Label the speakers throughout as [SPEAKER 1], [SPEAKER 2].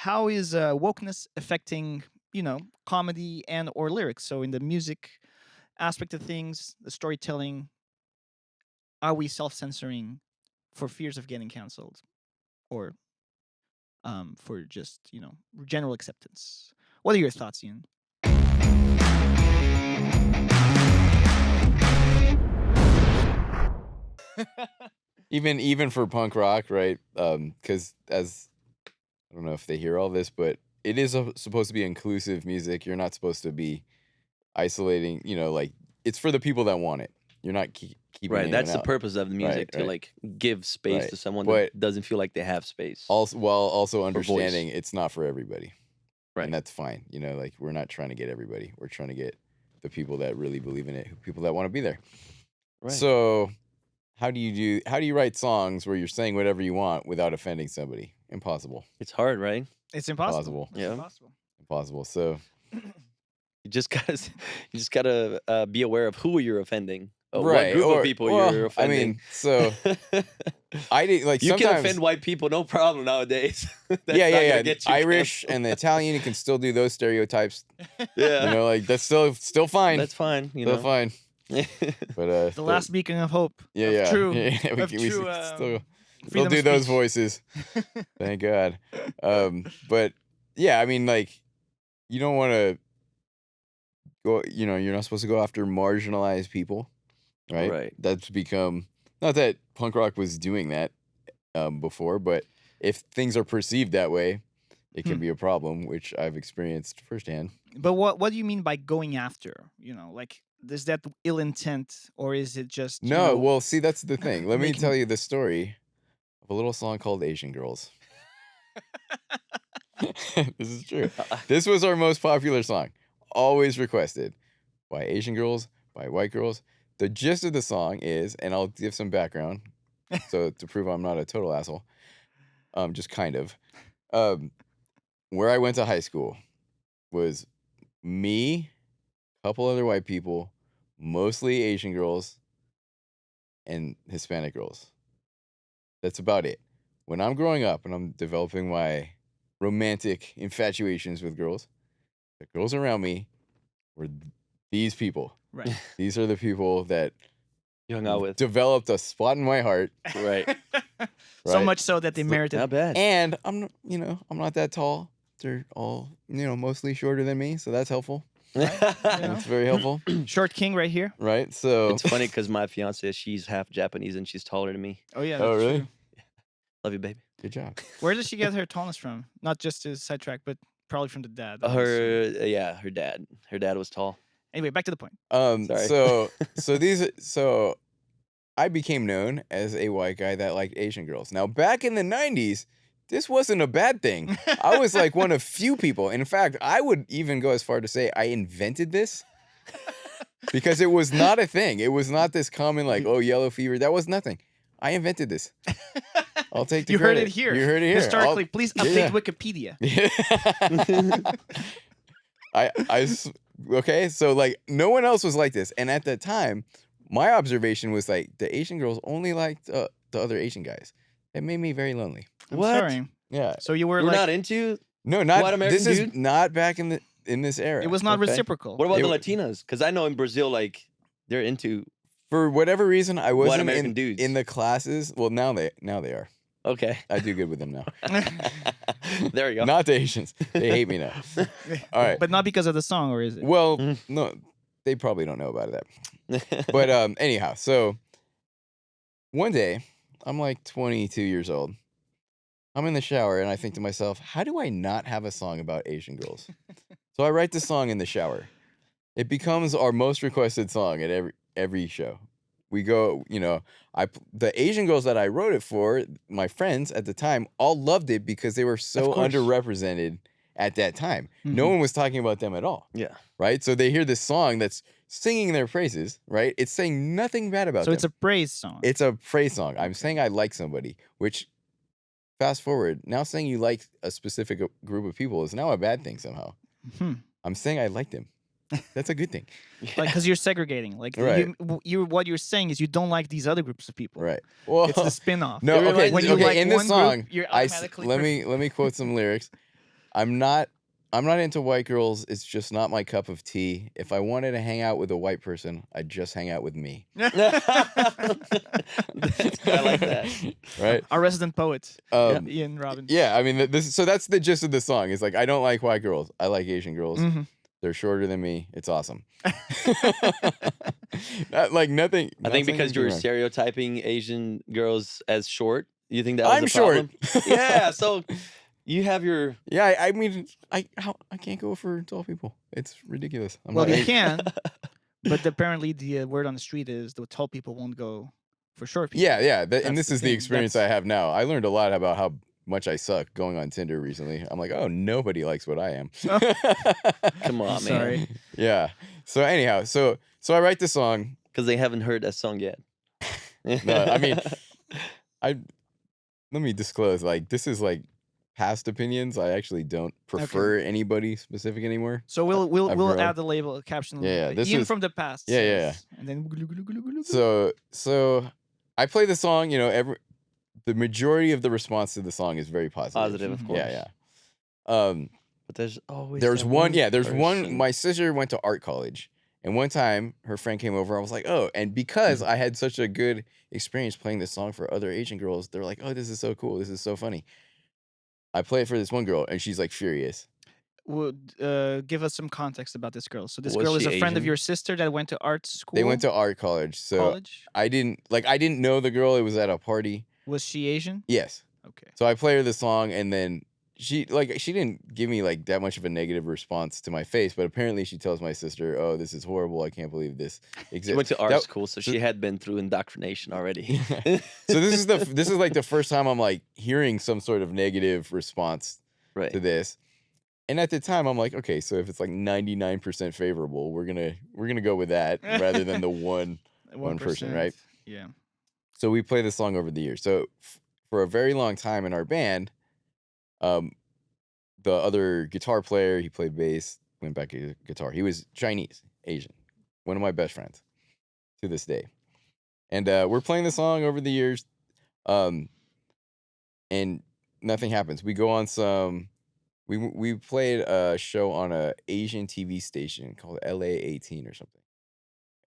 [SPEAKER 1] how is wokeness affecting, comedy and or lyrics? So in the music aspect of things, the storytelling, are we self-censoring for fears of getting canceled, or for just general acceptance? What are your thoughts, Ian?
[SPEAKER 2] Even for punk rock, right? Because as I don't know if they hear all this, but it is supposed to be inclusive music. You're not supposed to be isolating. Like it's for the people that want it. You're not keeping
[SPEAKER 3] Right,
[SPEAKER 2] anyone
[SPEAKER 3] that's the
[SPEAKER 2] out.
[SPEAKER 3] purpose of the music, to
[SPEAKER 2] right.
[SPEAKER 3] like give space
[SPEAKER 2] Right.
[SPEAKER 3] to someone
[SPEAKER 2] But
[SPEAKER 3] that doesn't feel like they have space.
[SPEAKER 2] Also, while also
[SPEAKER 3] voice.
[SPEAKER 2] understanding it's not for everybody,
[SPEAKER 3] Right.
[SPEAKER 2] and that's fine. Like we're not trying to get everybody. We're trying to get the people that really believe in it, people that want to be there.
[SPEAKER 3] Right.
[SPEAKER 2] So, how do you write songs where you're saying whatever you want without offending somebody? Impossible.
[SPEAKER 3] It's hard, right?
[SPEAKER 1] It's impossible.
[SPEAKER 2] Impossible.
[SPEAKER 1] It's
[SPEAKER 3] Yeah.
[SPEAKER 2] Impossible. So,
[SPEAKER 3] You just gotta be aware of who you're offending.
[SPEAKER 2] right.
[SPEAKER 3] What group of people you're offending.
[SPEAKER 2] I mean, so I did like
[SPEAKER 3] you
[SPEAKER 2] sometimes.
[SPEAKER 3] can offend white people, no problem nowadays. That's
[SPEAKER 2] yeah.
[SPEAKER 3] not gonna get you
[SPEAKER 2] Irish
[SPEAKER 3] canceled.
[SPEAKER 2] and the Italian, you can still do those stereotypes.
[SPEAKER 3] Yeah,
[SPEAKER 2] Like that's still fine.
[SPEAKER 3] that's fine.
[SPEAKER 2] Still fine. But
[SPEAKER 1] the last beacon of hope.
[SPEAKER 2] Yeah,
[SPEAKER 1] of
[SPEAKER 2] yeah.
[SPEAKER 1] True.
[SPEAKER 2] Yeah,
[SPEAKER 1] Of
[SPEAKER 2] we
[SPEAKER 1] true,
[SPEAKER 2] still
[SPEAKER 1] freedom
[SPEAKER 2] do
[SPEAKER 1] of
[SPEAKER 2] those
[SPEAKER 1] speech.
[SPEAKER 2] voices. Thank God. But yeah, I mean, like, you don't want to go. You're not supposed to go after marginalized people, right?
[SPEAKER 3] Right.
[SPEAKER 2] That's become not that punk rock was doing that before, but if things are perceived that way, it can be a problem, which I've experienced firsthand.
[SPEAKER 1] But what do you mean by going after? Like, is that ill intent, or is it just
[SPEAKER 2] No, well, see, that's the thing. Let me
[SPEAKER 1] making-
[SPEAKER 2] tell you the story of a little song called Asian Girls. This is true. This was our most popular song, always requested by Asian girls, by white girls. The gist of the song is, and I'll give some background, so to prove I'm not a total asshole, just kind of. Where I went to high school was me, a couple other white people, mostly Asian girls, and Hispanic girls. That's about it. When I'm growing up and I'm developing my romantic infatuations with girls, the girls around me were these people.
[SPEAKER 1] Right.
[SPEAKER 2] These are the people that
[SPEAKER 3] You hung out with.
[SPEAKER 2] developed a spot in my heart.
[SPEAKER 3] Right.
[SPEAKER 1] So
[SPEAKER 2] Right.
[SPEAKER 1] much so that they merited.
[SPEAKER 3] Not bad.
[SPEAKER 2] And I'm not that tall. They're all, mostly shorter than me, so that's helpful. It's very helpful.
[SPEAKER 1] Short king right here.
[SPEAKER 2] Right? So
[SPEAKER 3] It's funny because my fiance, she's half Japanese and she's taller than me.
[SPEAKER 1] Oh yeah.
[SPEAKER 2] Oh,
[SPEAKER 1] that's
[SPEAKER 2] really?
[SPEAKER 1] true.
[SPEAKER 3] Love you, baby.
[SPEAKER 2] Good job.
[SPEAKER 1] Where does she get her tallness from? Not just to sidetrack, but probably from the dad.
[SPEAKER 3] Her dad. Her dad was tall.
[SPEAKER 1] Anyway, back to the point.
[SPEAKER 3] Sorry.
[SPEAKER 2] So I became known as a white guy that liked Asian girls. Now, back in the 90s, this wasn't a bad thing. I was like one of few people. In fact, I would even go as far to say I invented this because it was not a thing. It was not this common like, oh, yellow fever. That was nothing. I invented this. I'll take the
[SPEAKER 1] You heard
[SPEAKER 2] credit.
[SPEAKER 1] it here.
[SPEAKER 2] You heard it here.
[SPEAKER 1] Historically, please update
[SPEAKER 2] yeah.
[SPEAKER 1] Wikipedia.
[SPEAKER 2] Okay, so like no one else was like this, and at that time, my observation was like the Asian girls only liked the other Asian guys. It made me very lonely.
[SPEAKER 1] I'm
[SPEAKER 3] What?
[SPEAKER 1] sorry.
[SPEAKER 2] Yeah,
[SPEAKER 1] So you were
[SPEAKER 3] You're
[SPEAKER 1] like,
[SPEAKER 3] not into.
[SPEAKER 2] no, not
[SPEAKER 3] White American
[SPEAKER 2] this
[SPEAKER 3] dude?
[SPEAKER 2] is not back in this era.
[SPEAKER 1] it was not
[SPEAKER 2] okay?
[SPEAKER 1] reciprocal.
[SPEAKER 3] What about the
[SPEAKER 2] It-
[SPEAKER 3] Latinas? Because I know in Brazil, like they're into.
[SPEAKER 2] For whatever reason, I wasn't
[SPEAKER 3] American dudes.
[SPEAKER 2] in the classes. Well, now they are.
[SPEAKER 3] Okay.
[SPEAKER 2] I do good with them now.
[SPEAKER 3] There you go.
[SPEAKER 2] Not the Asians. They hate me now. All right.
[SPEAKER 1] But not because of the song, or is it?
[SPEAKER 2] Well,
[SPEAKER 3] Mm.
[SPEAKER 2] no, they probably don't know about that. But anyhow, so one day, I'm like 22 years old. I'm in the shower and I think to myself, how do I not have a song about Asian girls? So I write the song in the shower. It becomes our most requested song at every show. We go, the Asian girls that I wrote it for, my friends at the time, all loved it because they were so
[SPEAKER 3] course.
[SPEAKER 2] underrepresented at that time. No
[SPEAKER 1] Mhm.
[SPEAKER 2] one was talking about them at all.
[SPEAKER 3] Yeah.
[SPEAKER 2] Right? So they hear this song that's singing their praises, right? It's saying nothing bad about
[SPEAKER 1] So
[SPEAKER 2] them.
[SPEAKER 1] it's a praise song.
[SPEAKER 2] It's a praise song. I'm saying I like somebody, which fast forward, now saying you like a specific group of people is now a bad thing somehow.
[SPEAKER 1] Hmm.
[SPEAKER 2] I'm saying I like them. That's a good thing.
[SPEAKER 1] Like, because you're segregating. Like,
[SPEAKER 2] Right.
[SPEAKER 1] what you're saying is you don't like these other groups of people.
[SPEAKER 2] Right. Well,
[SPEAKER 1] It's the spin-off.
[SPEAKER 2] no,
[SPEAKER 3] It
[SPEAKER 2] okay,
[SPEAKER 3] reminds
[SPEAKER 1] when
[SPEAKER 3] me-
[SPEAKER 1] you
[SPEAKER 2] okay,
[SPEAKER 1] like
[SPEAKER 2] in this
[SPEAKER 1] one
[SPEAKER 2] song,
[SPEAKER 1] group, you're
[SPEAKER 2] let
[SPEAKER 1] automatically
[SPEAKER 2] me quote some lyrics. I'm not into white girls. It's just not my cup of tea. If I wanted to hang out with a white person, I'd just hang out with me.
[SPEAKER 3] I like that.
[SPEAKER 2] Right?
[SPEAKER 1] Our resident poet,
[SPEAKER 3] Yeah.
[SPEAKER 1] Ian Robbins.
[SPEAKER 2] Yeah, I mean, so that's the gist of the song. It's like, I don't like white girls. I like Asian girls.
[SPEAKER 1] Mhm.
[SPEAKER 2] They're shorter than me. It's awesome. Like nothing.
[SPEAKER 3] I
[SPEAKER 2] not
[SPEAKER 3] think
[SPEAKER 2] saying
[SPEAKER 3] because
[SPEAKER 2] anything
[SPEAKER 3] you're
[SPEAKER 2] wrong.
[SPEAKER 3] stereotyping Asian girls as short, you think that was
[SPEAKER 2] I'm
[SPEAKER 3] a
[SPEAKER 2] short.
[SPEAKER 3] problem? Yeah, so you have your
[SPEAKER 2] Yeah, I mean, I can't go for tall people. It's ridiculous.
[SPEAKER 1] Well, you
[SPEAKER 2] I-
[SPEAKER 1] can, but apparently the word on the street is the tall people won't go for short people.
[SPEAKER 2] Yeah, yeah. And
[SPEAKER 1] That's
[SPEAKER 2] this
[SPEAKER 1] the
[SPEAKER 2] is the
[SPEAKER 1] thing.
[SPEAKER 2] experience I have now. I learned a lot about how much I suck going on Tinder recently. I'm like, oh, nobody likes what I am.
[SPEAKER 3] come on, man,
[SPEAKER 1] Sorry.
[SPEAKER 2] Yeah. So anyhow, so I write the song.
[SPEAKER 3] because they haven't heard that song yet.
[SPEAKER 2] No, I mean, let me disclose. Like, this is like past opinions. I actually don't prefer anybody specific anymore.
[SPEAKER 1] So we'll
[SPEAKER 2] I've
[SPEAKER 1] we'll
[SPEAKER 2] grown.
[SPEAKER 1] add the label caption.
[SPEAKER 2] Yeah, this
[SPEAKER 1] Ian
[SPEAKER 2] is-
[SPEAKER 1] from the past.
[SPEAKER 2] Yeah, yeah,
[SPEAKER 1] says, And then
[SPEAKER 2] So I play the song. You know, the majority of the response to the song is very positive.
[SPEAKER 3] Positive, of course.
[SPEAKER 2] Yeah, yeah.
[SPEAKER 3] But there's always
[SPEAKER 2] There's
[SPEAKER 3] that
[SPEAKER 2] one. Yeah, there's one.
[SPEAKER 3] person.
[SPEAKER 2] My sister went to art college, and one time her friend came over. I was like, oh, and because I had such a good experience playing this song for other Asian girls, they're like, oh, this is so cool. This is so funny. I play it for this one girl, and she's like furious.
[SPEAKER 1] would give us some context about this girl. So this
[SPEAKER 3] Was
[SPEAKER 1] girl is
[SPEAKER 3] she
[SPEAKER 1] a friend of
[SPEAKER 3] Asian?
[SPEAKER 1] your sister that went to art school.
[SPEAKER 2] They went to art college, so
[SPEAKER 1] college.
[SPEAKER 2] I didn't know the girl. It was at a party.
[SPEAKER 1] Was she Asian?
[SPEAKER 2] Yes.
[SPEAKER 1] Okay.
[SPEAKER 2] So I play her the song, and then she didn't give me like that much of a negative response to my face, but apparently she tells my sister, "Oh, this is horrible. I can't believe this exists."
[SPEAKER 3] She went to art
[SPEAKER 2] That-
[SPEAKER 3] school, so she had been through indoctrination already.
[SPEAKER 2] So this is like the first time I'm like hearing some sort of negative response
[SPEAKER 3] right.
[SPEAKER 2] to this. And at the time I'm like, okay, so if it's like 99% favorable, we're gonna go with that rather than the one person, right?
[SPEAKER 1] Yeah.
[SPEAKER 2] So we play this song over the years. So for a very long time in our band, the other guitar player, he played bass, went back to guitar. He was Chinese, Asian, one of my best friends to this day. And we're playing the song over the years, and nothing happens. We go on some. We played a show on a Asian TV station called LA18 or something.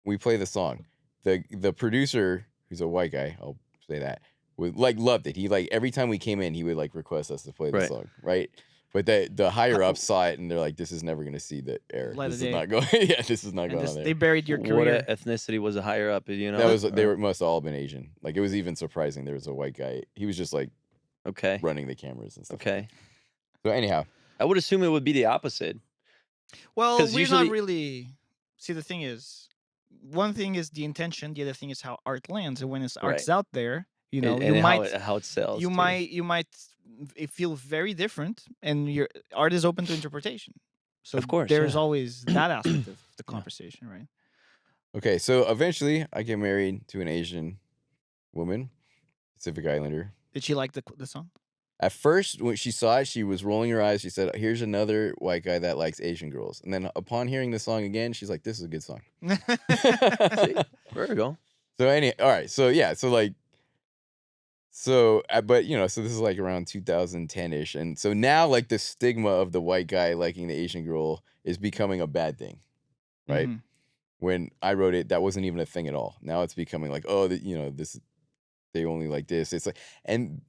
[SPEAKER 2] We play the song. The producer, who's a white guy, I'll say that, loved it. He every time we came in, he would request us to play the
[SPEAKER 3] Right.
[SPEAKER 2] song, right? But the higher ups saw it and they're like, this is never gonna see the air.
[SPEAKER 1] Light
[SPEAKER 2] This
[SPEAKER 1] of
[SPEAKER 2] is
[SPEAKER 1] day.
[SPEAKER 2] not going. Yeah, this is not
[SPEAKER 1] And
[SPEAKER 2] going
[SPEAKER 1] just,
[SPEAKER 2] on
[SPEAKER 1] they
[SPEAKER 2] there.
[SPEAKER 1] buried your
[SPEAKER 3] What
[SPEAKER 1] career.
[SPEAKER 3] ethnicity was a higher up? You know,
[SPEAKER 2] That was they
[SPEAKER 3] Or-
[SPEAKER 2] were must have all been Asian. Like it was even surprising there was a white guy. He was just like
[SPEAKER 3] okay.
[SPEAKER 2] running the cameras and stuff.
[SPEAKER 3] Okay.
[SPEAKER 2] So anyhow,
[SPEAKER 3] I would assume it would be the opposite.
[SPEAKER 1] Well,
[SPEAKER 3] 'Cause
[SPEAKER 1] we're
[SPEAKER 3] usually-
[SPEAKER 1] not really. See, the thing is, one thing is the intention. The other thing is how art lands. And when art's out there, you know,
[SPEAKER 3] and
[SPEAKER 1] you might
[SPEAKER 3] how it sells.
[SPEAKER 1] you
[SPEAKER 3] too.
[SPEAKER 1] might feel very different, and your art is open to interpretation. So
[SPEAKER 3] Of course,
[SPEAKER 1] there's
[SPEAKER 3] yeah.
[SPEAKER 1] always that aspect of the conversation, right?
[SPEAKER 2] okay, so eventually I get married to an Asian woman, Pacific Islander.
[SPEAKER 1] Did she like the song?
[SPEAKER 2] At first, when she saw it, she was rolling her eyes. She said, "Here's another white guy that likes Asian girls." And then upon hearing the song again, she's like, "This is a good song."
[SPEAKER 3] See? There we go.
[SPEAKER 2] So all right, so yeah, but you know, so this is like around 2010-ish, and so now like the stigma of the white guy liking the Asian girl is becoming a bad thing, right?
[SPEAKER 1] Mhm.
[SPEAKER 2] When I wrote it, that wasn't even a thing at all. Now it's becoming like, oh, you know, they only like this. It's like, and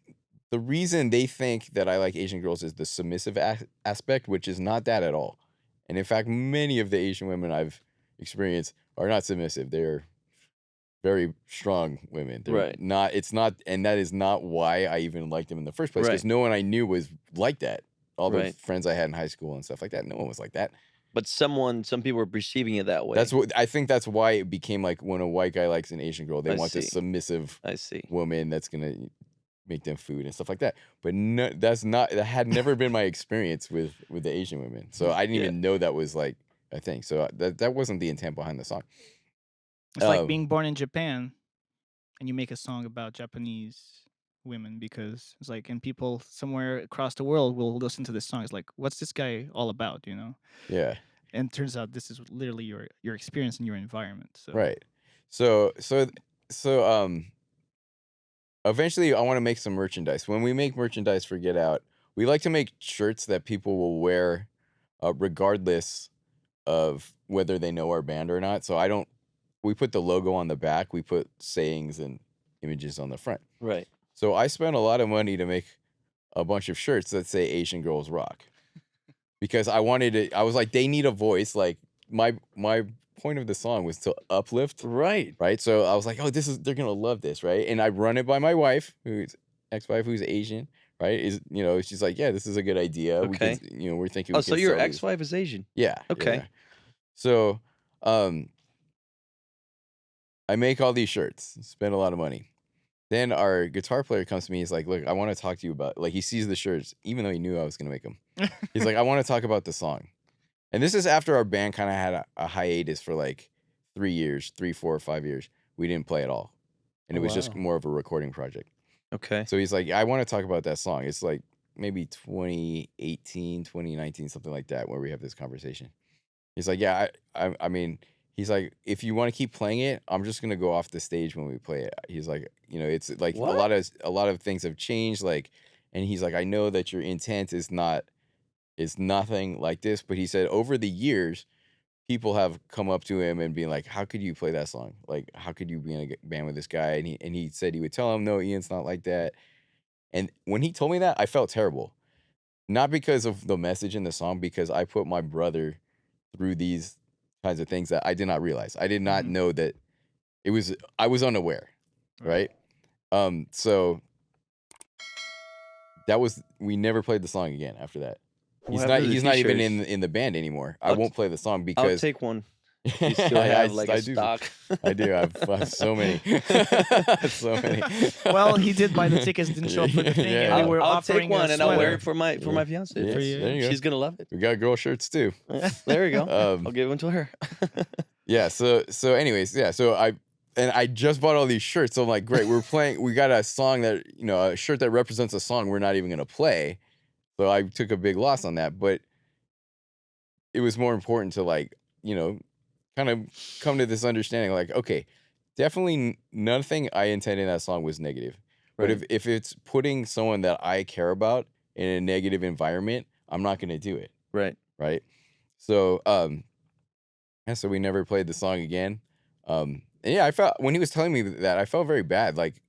[SPEAKER 2] the reason they think that I like Asian girls is the submissive aspect, which is not that at all. And in fact, many of the Asian women I've experienced are not submissive. They're very strong women. They're
[SPEAKER 3] Right.
[SPEAKER 2] not, it's not, and that is not why I even liked them in the first place, because
[SPEAKER 3] Right.
[SPEAKER 2] no one I knew was like that. All the
[SPEAKER 3] Right.
[SPEAKER 2] friends I had in high school and stuff like that, no one was like that.
[SPEAKER 3] But some people are perceiving it that way.
[SPEAKER 2] That's what I think. That's why it became like when a white guy likes an Asian girl, they
[SPEAKER 3] I
[SPEAKER 2] want this
[SPEAKER 3] see.
[SPEAKER 2] submissive
[SPEAKER 3] I see.
[SPEAKER 2] woman that's gonna make them food and stuff like that. But no, that had never been my experience with the Asian women. So I didn't
[SPEAKER 3] Yeah.
[SPEAKER 2] even know that was like a thing. So that wasn't the intent behind the song.
[SPEAKER 1] It's like
[SPEAKER 2] Um,
[SPEAKER 1] being born in Japan, and you make a song about Japanese women because it's like, and people somewhere across the world will listen to this song. It's like, what's this guy all about? You know.
[SPEAKER 2] Yeah.
[SPEAKER 1] And it turns out this is literally your experience and your environment. So
[SPEAKER 2] Right. So eventually I want to make some merchandise. When we make merchandise for Get Out, we like to make shirts that people will wear, regardless of whether they know our band or not. So I don't. We put the logo on the back. We put sayings and images on the front.
[SPEAKER 3] Right.
[SPEAKER 2] So I spent a lot of money to make a bunch of shirts that say Asian Girls Rock because I wanted it. I was like, they need a voice. Like my point of the song was to uplift,
[SPEAKER 3] Right.
[SPEAKER 2] right? So I was like, oh, they're gonna love this, right? And I run it by my wife, who's ex-wife, who's Asian, right? She's like, yeah, this is a good idea. We
[SPEAKER 3] Okay.
[SPEAKER 2] can, we're thinking.
[SPEAKER 3] Oh,
[SPEAKER 2] We
[SPEAKER 3] so
[SPEAKER 2] can
[SPEAKER 3] your
[SPEAKER 2] sell these.
[SPEAKER 3] ex-wife is Asian?
[SPEAKER 2] Yeah.
[SPEAKER 3] Okay.
[SPEAKER 2] Yeah. So, I make all these shirts, spend a lot of money. Then our guitar player comes to me. He's like, look, I want to talk to you about, like, he sees the shirts, even though he knew I was going to make them. He's like, I want to talk about the song. And this is after our band kind of had a hiatus for like 3 years, 3, 4, 5 years. We didn't play at all. And
[SPEAKER 3] Oh,
[SPEAKER 2] it was just
[SPEAKER 3] wow.
[SPEAKER 2] more of a recording project.
[SPEAKER 3] Okay.
[SPEAKER 2] So he's like, I want to talk about that song. It's like maybe 2018, 2019, something like that, where we have this conversation. He's like, yeah, I mean, he's like, if you want to keep playing it, I'm just gonna go off the stage when we play it. He's like, it's like
[SPEAKER 3] What?
[SPEAKER 2] a lot of things have changed, like, and he's like, I know that your intent is nothing like this, but he said over the years, people have come up to him and been like, how could you play that song? Like, how could you be in a band with this guy? And he said he would tell him, no, Ian's not like that. And when he told me that, I felt terrible. Not because of the message in the song, because I put my brother through these kinds of things that I did not realize. I did not
[SPEAKER 1] Mhm.
[SPEAKER 2] know that I was unaware, right? So we never played the song again after that.
[SPEAKER 3] What happened to the
[SPEAKER 2] He's not even
[SPEAKER 3] t-shirts?
[SPEAKER 2] in the band anymore. I
[SPEAKER 3] I'll
[SPEAKER 2] won't play the song
[SPEAKER 3] I'll
[SPEAKER 2] because
[SPEAKER 3] take one. You still have like
[SPEAKER 2] I
[SPEAKER 3] a
[SPEAKER 2] do.
[SPEAKER 3] stock.
[SPEAKER 2] I do. I have so many. So many.
[SPEAKER 1] Well, he did buy the tickets, didn't show up for the thing,
[SPEAKER 2] Yeah,
[SPEAKER 1] and
[SPEAKER 2] yeah.
[SPEAKER 1] they were
[SPEAKER 3] I'll
[SPEAKER 1] offering
[SPEAKER 3] take one
[SPEAKER 1] a
[SPEAKER 3] and I'll wear
[SPEAKER 1] sweater.
[SPEAKER 3] it for my
[SPEAKER 2] Yeah.
[SPEAKER 3] fiance.
[SPEAKER 2] Yes,
[SPEAKER 1] For you.
[SPEAKER 2] there you go.
[SPEAKER 3] She's gonna love it.
[SPEAKER 2] We got girl shirts too.
[SPEAKER 3] There you go.
[SPEAKER 2] Um,
[SPEAKER 3] I'll give one to her.
[SPEAKER 2] Yeah. So anyways, yeah. So I just bought all these shirts. So I'm like, great. We got a song that, a shirt that represents a song we're not even gonna play. So I took a big loss on that, but it was more important to, like, kind of come to this understanding, like, okay, definitely nothing I intended in that song was negative. But
[SPEAKER 3] Right.
[SPEAKER 2] if it's putting someone that I care about in a negative environment, I'm not gonna do it.
[SPEAKER 3] Right.
[SPEAKER 2] Right. So yeah, so we never played the song again. And yeah, I felt when he was telling me that, I felt very bad. Like,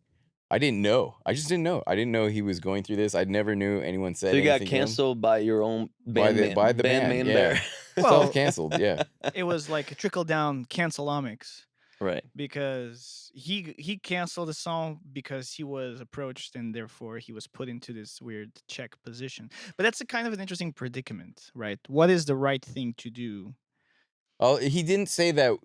[SPEAKER 2] I didn't know. I just didn't know. I didn't know he was going through this. I never knew anyone said
[SPEAKER 3] So you got
[SPEAKER 2] anything to him.
[SPEAKER 3] canceled by your own
[SPEAKER 2] By the band,
[SPEAKER 3] bandman
[SPEAKER 2] yeah.
[SPEAKER 3] there.
[SPEAKER 1] Well-
[SPEAKER 2] Self-canceled, yeah.
[SPEAKER 1] It was like a trickle down cancelomics
[SPEAKER 3] Right.
[SPEAKER 1] because he canceled the song because he was approached and therefore he was put into this weird check position. But that's a kind of an interesting predicament, right? What is the right thing to do?
[SPEAKER 2] Oh, he didn't say that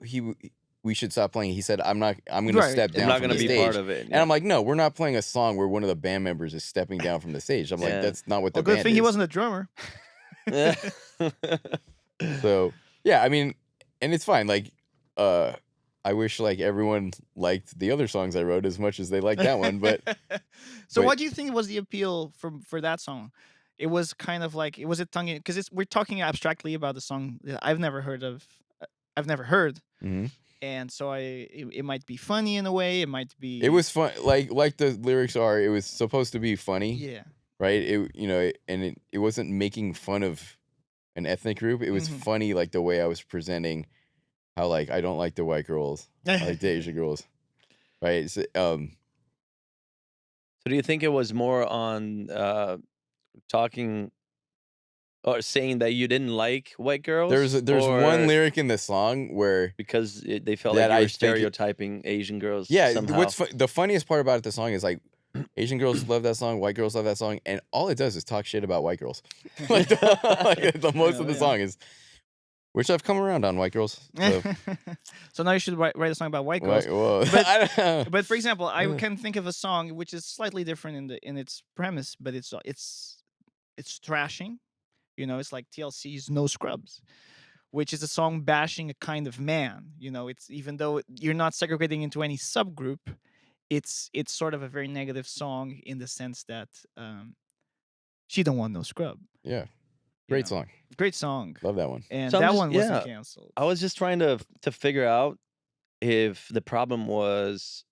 [SPEAKER 2] we should stop playing. He said, I'm going to
[SPEAKER 1] Right.
[SPEAKER 2] step
[SPEAKER 3] I'm
[SPEAKER 2] down
[SPEAKER 3] not
[SPEAKER 2] from
[SPEAKER 3] gonna
[SPEAKER 2] the
[SPEAKER 3] be
[SPEAKER 2] stage.
[SPEAKER 3] part of it.
[SPEAKER 2] And I'm like, no, we're not playing a song where one of the band members is stepping down from the stage. I'm like,
[SPEAKER 3] Yeah.
[SPEAKER 2] that's not what the
[SPEAKER 1] Well, good
[SPEAKER 2] band
[SPEAKER 1] thing
[SPEAKER 2] is.
[SPEAKER 1] he wasn't a drummer.
[SPEAKER 3] Yeah.
[SPEAKER 2] So, yeah, I mean, and it's fine. Like, I wish, like, everyone liked the other songs I wrote as much as they liked that one, but
[SPEAKER 1] So
[SPEAKER 2] but-
[SPEAKER 1] what do you think was the appeal for that song? It was kind of like, was it tongue in, because we're talking abstractly about the song that I've never heard of. I've never heard.
[SPEAKER 2] Mhm.
[SPEAKER 1] And so it might be funny in a way. It might be.
[SPEAKER 2] It was fun. Like the lyrics are, it was supposed to be funny,
[SPEAKER 1] Yeah.
[SPEAKER 2] right? It wasn't making fun of an ethnic group. It was
[SPEAKER 1] Mhm.
[SPEAKER 2] funny, like the way I was presenting how, like, I don't like the white girls, I like the Asian girls, right? So,
[SPEAKER 3] So do you think it was more on talking or saying that you didn't like white girls?
[SPEAKER 2] there's one
[SPEAKER 3] or
[SPEAKER 2] lyric in the song where,
[SPEAKER 3] because they felt
[SPEAKER 2] that
[SPEAKER 3] like you
[SPEAKER 2] I
[SPEAKER 3] were
[SPEAKER 2] think it-
[SPEAKER 3] stereotyping Asian girls.
[SPEAKER 2] yeah,
[SPEAKER 3] somehow.
[SPEAKER 2] the funniest part about the song is, like, Asian girls love that song, white girls love that song, and all it does is talk shit about white girls. Like, the most of the
[SPEAKER 1] Yeah.
[SPEAKER 2] song is, which I've come around on white girls. So,
[SPEAKER 1] So now you should write a song about white girls.
[SPEAKER 2] well,
[SPEAKER 1] But-
[SPEAKER 2] I don't-
[SPEAKER 1] But for example, I can think of a song which is slightly different in its premise, but it's thrashing. It's like TLC's "No Scrubs," which is a song bashing a kind of man. It's, even though you're not segregating into any subgroup, it's sort of a very negative song in the sense that she don't want no scrub.
[SPEAKER 2] yeah,
[SPEAKER 1] you
[SPEAKER 2] great
[SPEAKER 1] know.
[SPEAKER 2] song,
[SPEAKER 1] Great song,
[SPEAKER 2] love that one.
[SPEAKER 1] and
[SPEAKER 3] So I'm
[SPEAKER 1] that
[SPEAKER 3] just-
[SPEAKER 1] one wasn't
[SPEAKER 3] yeah,
[SPEAKER 1] canceled.
[SPEAKER 3] I was just trying to figure out if the problem was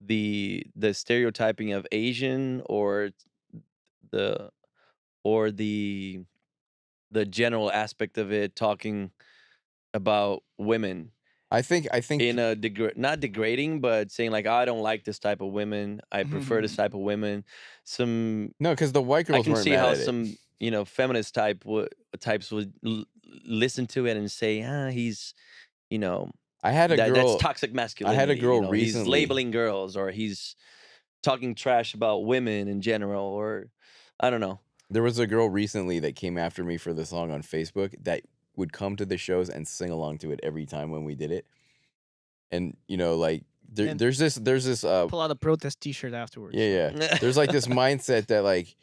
[SPEAKER 3] the stereotyping of Asian or the or the general aspect of it, talking about women
[SPEAKER 2] I think
[SPEAKER 3] in a not degrading, but saying like, I don't like this type of women. I prefer this type of women. Some
[SPEAKER 2] no, because the white
[SPEAKER 3] I
[SPEAKER 2] girls
[SPEAKER 3] can
[SPEAKER 2] weren't
[SPEAKER 3] see
[SPEAKER 2] mad
[SPEAKER 3] how
[SPEAKER 2] at it.
[SPEAKER 3] some feminist types would listen to it and say, he's you know
[SPEAKER 2] I had a
[SPEAKER 3] that's
[SPEAKER 2] girl.
[SPEAKER 3] toxic
[SPEAKER 2] I had a
[SPEAKER 3] masculinity.
[SPEAKER 2] girl
[SPEAKER 3] He's
[SPEAKER 2] recently.
[SPEAKER 3] labeling girls, or he's talking trash about women in general, or I don't know.
[SPEAKER 2] There was a girl recently that came after me for the song on Facebook that would come to the shows and sing along to it every time when we did it. And like
[SPEAKER 1] And
[SPEAKER 2] there's this
[SPEAKER 1] pull out a protest T-shirt afterwards.
[SPEAKER 2] yeah,
[SPEAKER 1] Like,
[SPEAKER 2] yeah. There's like this mindset that like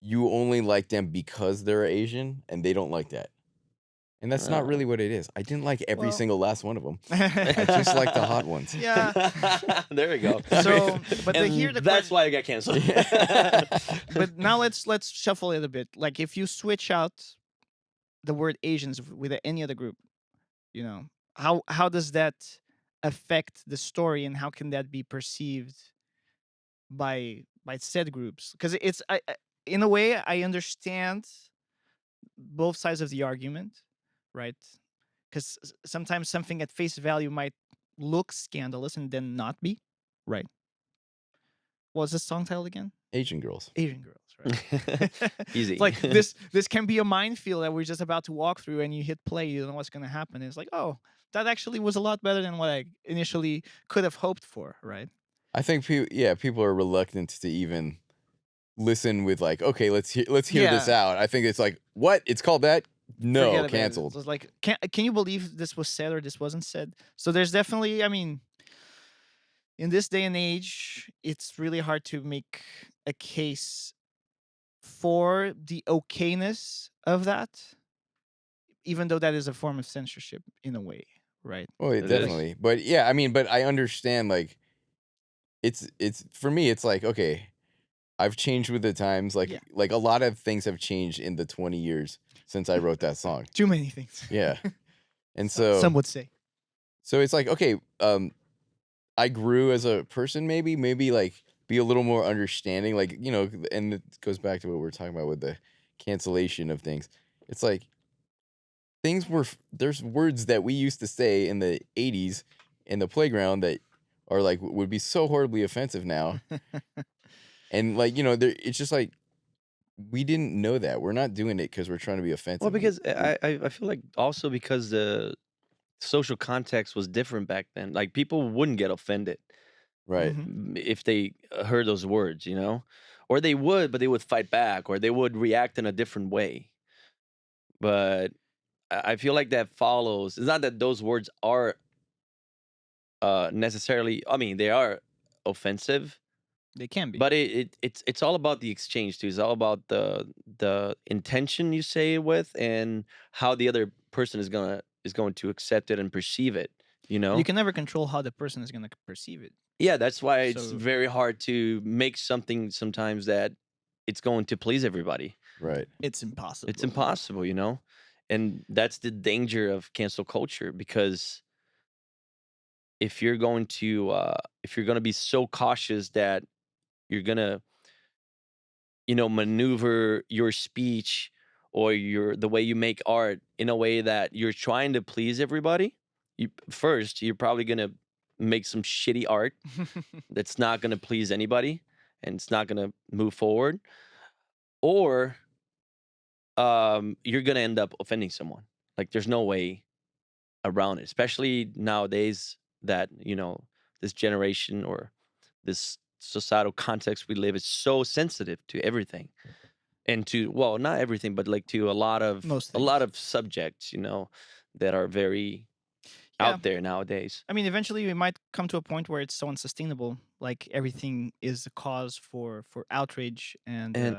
[SPEAKER 2] you only like them because they're Asian and they don't like that. And that's not
[SPEAKER 3] Uh,
[SPEAKER 2] really what it is. I didn't like every
[SPEAKER 1] well,
[SPEAKER 2] single last one of them. I just like the hot ones.
[SPEAKER 1] yeah.
[SPEAKER 3] there we go.
[SPEAKER 1] So, but here
[SPEAKER 3] And
[SPEAKER 1] the
[SPEAKER 3] that's
[SPEAKER 1] question.
[SPEAKER 3] why I got canceled.
[SPEAKER 1] But now let's shuffle it a bit. Like, if you switch out the word Asians with any other group, you know, how does that affect the story, and how can that be perceived by said groups? Because in a way, I understand both sides of the argument, right? Because sometimes something at face value might look scandalous and then not be, right? What's the song title again?
[SPEAKER 2] Asian girls.
[SPEAKER 1] Asian girls, right?
[SPEAKER 3] Easy.
[SPEAKER 1] It's like this can be a minefield that we're just about to walk through, and you hit play, you don't know what's going to happen. It's like, oh, that actually was a lot better than what I initially could have hoped for, right?
[SPEAKER 2] I think people are reluctant to even listen with like, okay, let's hear this
[SPEAKER 1] Yeah.
[SPEAKER 2] out. I think it's like, what? It's called that? No,
[SPEAKER 1] Forget about it.
[SPEAKER 2] canceled.
[SPEAKER 1] It's like, can you believe this was said or this wasn't said? So there's definitely, I mean, in this day and age, it's really hard to make a case for the okayness of that, even though that is a form of censorship in a way, right?
[SPEAKER 2] Well,
[SPEAKER 3] It is.
[SPEAKER 2] definitely. But yeah, I mean, but I understand like it's for me it's like, okay, I've changed with the times.
[SPEAKER 1] Yeah.
[SPEAKER 2] Like a lot of things have changed in the 20 years since I wrote that song.
[SPEAKER 1] Too many things.
[SPEAKER 2] Yeah. And
[SPEAKER 1] Some would say.
[SPEAKER 2] so it's like, okay, I grew as a person, maybe like be a little more understanding, like, and it goes back to what we're talking about with the cancellation of things. It's like there's words that we used to say in the 80s in the playground that are like would be so horribly offensive now. And like, it's just like we didn't know that. We're not doing it because we're trying to be offensive.
[SPEAKER 3] Well, because I feel like also because the social context was different back then. Like people wouldn't get offended
[SPEAKER 2] Right.
[SPEAKER 1] Mhm.
[SPEAKER 3] if they heard those words, or they would, but they would fight back, or they would react in a different way. But I feel like that follows. It's not that those words are necessarily. I mean, they are offensive,
[SPEAKER 1] They can be.
[SPEAKER 3] but it's all about the exchange too. It's all about the intention you say it with, and how the other person is going to accept it and perceive it.
[SPEAKER 1] You can never control how the person is going to perceive it.
[SPEAKER 3] Yeah, that's why it's
[SPEAKER 1] So-
[SPEAKER 3] very hard to make something sometimes that it's going to please everybody.
[SPEAKER 2] Right.
[SPEAKER 1] It's impossible.
[SPEAKER 3] It's impossible, and that's the danger of cancel culture, because if you're going to be so cautious that you're gonna maneuver your speech or the way you make art in a way that you're trying to please everybody, you're probably gonna make some shitty art that's not gonna please anybody, and it's not gonna move forward, or you're gonna end up offending someone. Like there's no way around it, especially nowadays that this generation or this societal context we live is so sensitive to everything, and to, well, not everything, but like to a lot of
[SPEAKER 1] Most
[SPEAKER 3] subjects that are very
[SPEAKER 1] Yeah.
[SPEAKER 3] out there nowadays.
[SPEAKER 1] I mean, eventually we might come to a point where it's so unsustainable. Like everything is a cause for outrage and
[SPEAKER 3] And-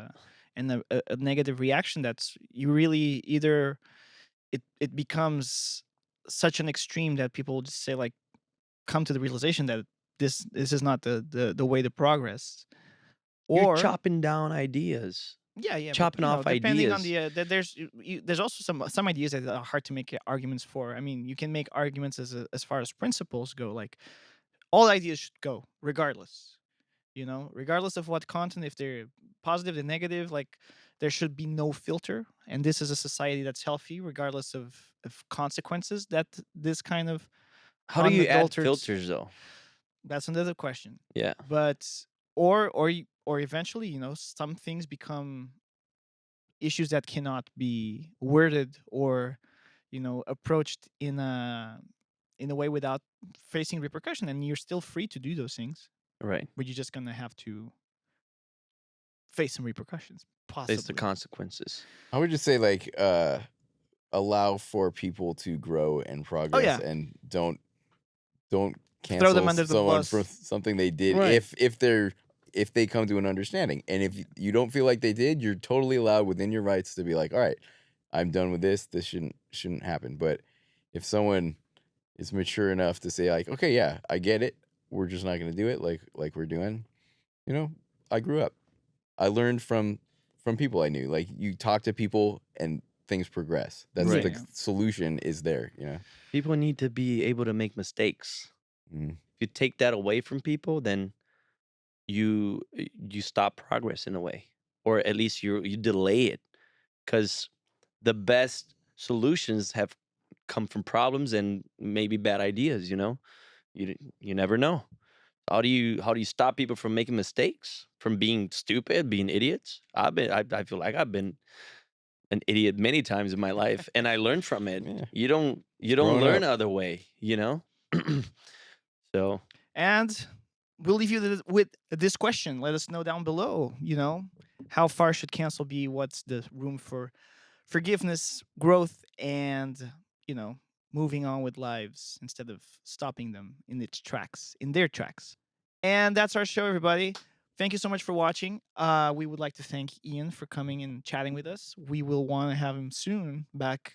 [SPEAKER 1] a negative reaction. That's you really either it becomes such an extreme that people just say like come to the realization that this is not the way to progress.
[SPEAKER 3] You're
[SPEAKER 1] Or
[SPEAKER 3] chopping down ideas.
[SPEAKER 1] yeah, but,
[SPEAKER 3] chopping off
[SPEAKER 1] depending on
[SPEAKER 3] ideas.
[SPEAKER 1] the there's also some ideas that are hard to make arguments for. I mean, you can make arguments as far as principles go. Like all ideas should go regardless. You know, regardless of what content, if they're positive and negative, like there should be no filter. And this is a society that's healthy, regardless of consequences that this kind of
[SPEAKER 3] How do you add
[SPEAKER 1] unadulterated.
[SPEAKER 3] filters though?
[SPEAKER 1] That's another question.
[SPEAKER 3] Yeah.
[SPEAKER 1] But or eventually, you know, some things become issues that cannot be worded or, you know, approached in a way without facing repercussion, and you're still free to do those things,
[SPEAKER 3] Right.
[SPEAKER 1] but you're just gonna have to face some repercussions,
[SPEAKER 3] Face the
[SPEAKER 1] possibly.
[SPEAKER 3] consequences.
[SPEAKER 2] I would just say like allow for people to grow and progress,
[SPEAKER 1] yeah.
[SPEAKER 2] and don't
[SPEAKER 1] Throw
[SPEAKER 2] cancel
[SPEAKER 1] them under the
[SPEAKER 2] someone for
[SPEAKER 1] bus.
[SPEAKER 2] something they did
[SPEAKER 3] Right.
[SPEAKER 2] if they come to an understanding. And if you don't feel like they did, you're totally allowed within your rights to be like, all right, I'm done with this. This shouldn't happen. But if someone is mature enough to say like, okay, yeah, I get it. We're just not going to do it like we're doing. You know, I grew up. I learned from people I knew. Like you talk to people and things progress. That's
[SPEAKER 3] Right.
[SPEAKER 2] the
[SPEAKER 1] Yeah.
[SPEAKER 2] solution is there, you know.
[SPEAKER 3] People need to be able to make mistakes.
[SPEAKER 2] Mm.
[SPEAKER 3] If you take that away from people, then you stop progress in a way, or at least you delay it, because the best solutions have come from problems and maybe bad ideas. You know, you never know. How do you stop people from making mistakes, from being stupid, being idiots? I feel like I've been an idiot many times in my life, and I learned from it.
[SPEAKER 2] Yeah.
[SPEAKER 3] You don't
[SPEAKER 2] growing
[SPEAKER 3] learn
[SPEAKER 2] up.
[SPEAKER 3] other way, you know. So
[SPEAKER 1] And we'll leave you with this question. Let us know down below, you know, how far should cancel be? What's the room for forgiveness, growth, and, you know, moving on with lives instead of stopping them in their tracks. And that's our show, everybody. Thank you so much for watching. We would like to thank Ian for coming and chatting with us. We will want to have him soon back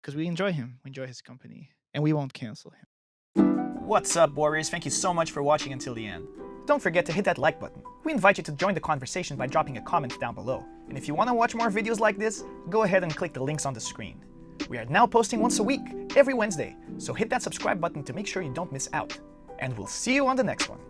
[SPEAKER 1] because we enjoy him. We enjoy his company, and we won't cancel him. What's up, Warriors? Thank you so much for watching until the end. Don't forget to hit that like button. We invite you to join the conversation by dropping a comment down below. And if you want to watch more videos like this, go ahead and click the links on the screen. We are now posting once a week, every Wednesday, so hit that subscribe button to make sure you don't miss out. And we'll see you on the next one.